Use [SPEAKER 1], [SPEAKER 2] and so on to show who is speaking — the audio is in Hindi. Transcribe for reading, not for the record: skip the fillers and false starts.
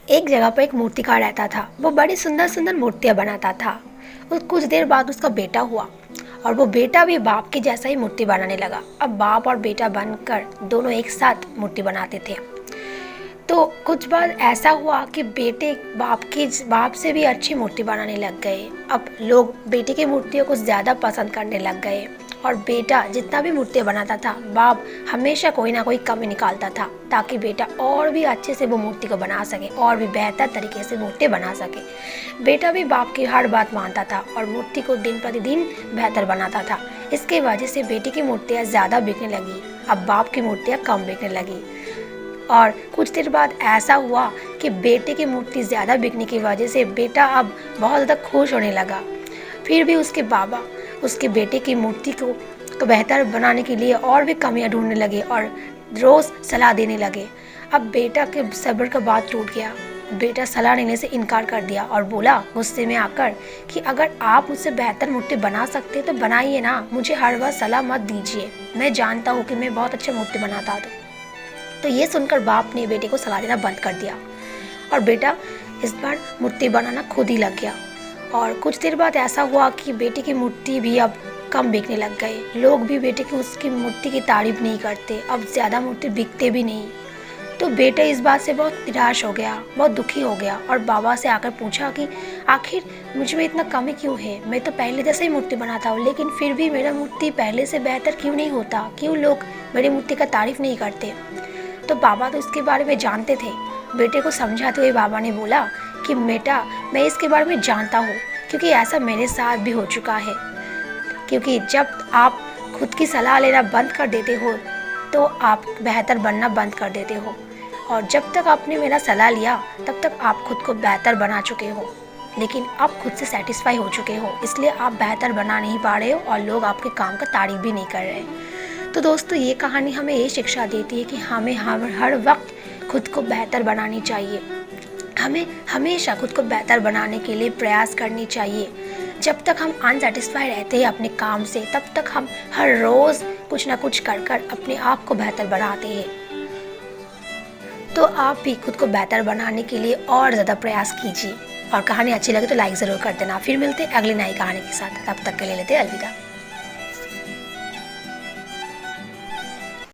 [SPEAKER 1] एक जगह पर एक मूर्तिकार रहता था। वो बड़ी सुंदर सुंदर मूर्तियाँ बनाता था। कुछ देर बाद उसका बेटा हुआ और वो बेटा भी बाप के जैसा ही मूर्ति बनाने लगा। अब बाप और बेटा बनकर दोनों एक साथ मूर्ति बनाते थे। तो कुछ बार ऐसा हुआ कि बेटे बाप से भी अच्छी मूर्ति बनाने लग गए। अब लोग बेटे की मूर्तियों को ज़्यादा पसंद करने लग गए और बेटा जितना भी मूर्तियाँ बनाता था, बाप हमेशा कोई ना कोई कमी निकालता था ताकि बेटा और भी अच्छे से वो मूर्ति को बना सके और भी बेहतर तरीके से मूर्ति बना सके। बेटा भी बाप की हर बात मानता था और मूर्ति को दिन प्रतिदिन बेहतर बनाता था। इसके वजह से बेटे की मूर्तियाँ ज़्यादा बिकने लगी। अब बाप की मूर्तियाँ कम बिकने लगी। और कुछ देर बाद ऐसा हुआ कि बेटे की मूर्ति ज़्यादा बिकने की वजह से बेटा अब बहुत ज़्यादा खुश होने लगा। फिर भी उसके बाबा उसके बेटे की मूर्ति को बेहतर बनाने के लिए और भी कमियां ढूंढने लगे और रोज़ सलाह देने लगे। अब बेटा के सब्र का बात टूट गया। बेटा सलाह लेने से इनकार कर दिया और बोला गुस्से में आकर कि अगर आप मुझसे बेहतर मूर्ति बना सकते तो बनाइए ना, मुझे हर बार सलाह मत दीजिए। मैं जानता हूँ कि मैं बहुत अच्छी मूर्ति बनाता हूँ। तो ये सुनकर बाप ने बेटे को सलाह देना बंद कर दिया और बेटा इस बार मूर्ति बनाना खुद ही लग गया। और कुछ देर बाद ऐसा हुआ कि बेटे की मूर्ति भी अब कम बिकने लग गए। लोग भी बेटे की उसकी मूर्ति की तारीफ नहीं करते। अब ज़्यादा मूर्ति बिकते भी नहीं। तो बेटा इस बात से बहुत निराश हो गया, बहुत दुखी हो गया और बाबा से आकर पूछा कि आखिर मुझ में इतना कमी क्यों है। मैं तो पहले जैसे ही मूर्ति बनाता हूँ लेकिन फिर भी मेरा मूर्ति पहले से बेहतर क्यों नहीं होता, क्यों लोग मेरी मूर्ति का तारीफ नहीं करते। तो बाबा तो इसके बारे में जानते थे। बेटे को समझाते हुए बाबा ने बोला कि बेटा मैं इसके बारे में जानता हूँ क्योंकि ऐसा मेरे साथ भी हो चुका है। क्योंकि जब आप खुद की सलाह लेना बंद कर देते हो तो आप बेहतर बनना बंद कर देते हो और जब तक आपने मेरा सलाह लिया तब तक आप खुद को बेहतर बना चुके हो, लेकिन आप खुद से सेटिस्फाई हो चुके हो, इसलिए आप बेहतर बना नहीं पा रहे हो और लोग आपके काम का तारीफ भी नहीं कर रहे। तो दोस्तों ये कहानी हमें ये शिक्षा देती है कि हमें हर वक्त खुद को बेहतर बनानी चाहिए। हमें हमेशा खुद को बेहतर बनाने के लिए प्रयास करनी चाहिए। जब तक हम अनसेटिस्फाई रहते हैं अपने काम से तब तक हम हर रोज़ कुछ ना कुछ कर कर अपने आप को बेहतर बनाते हैं। तो आप भी खुद को बेहतर बनाने के लिए और ज़्यादा प्रयास कीजिए और कहानी अच्छी लगे तो लाइक ज़रूर कर देना। फिर मिलते हैं अगली नई कहानी के साथ। तब तक के लिए लेते अलविदा।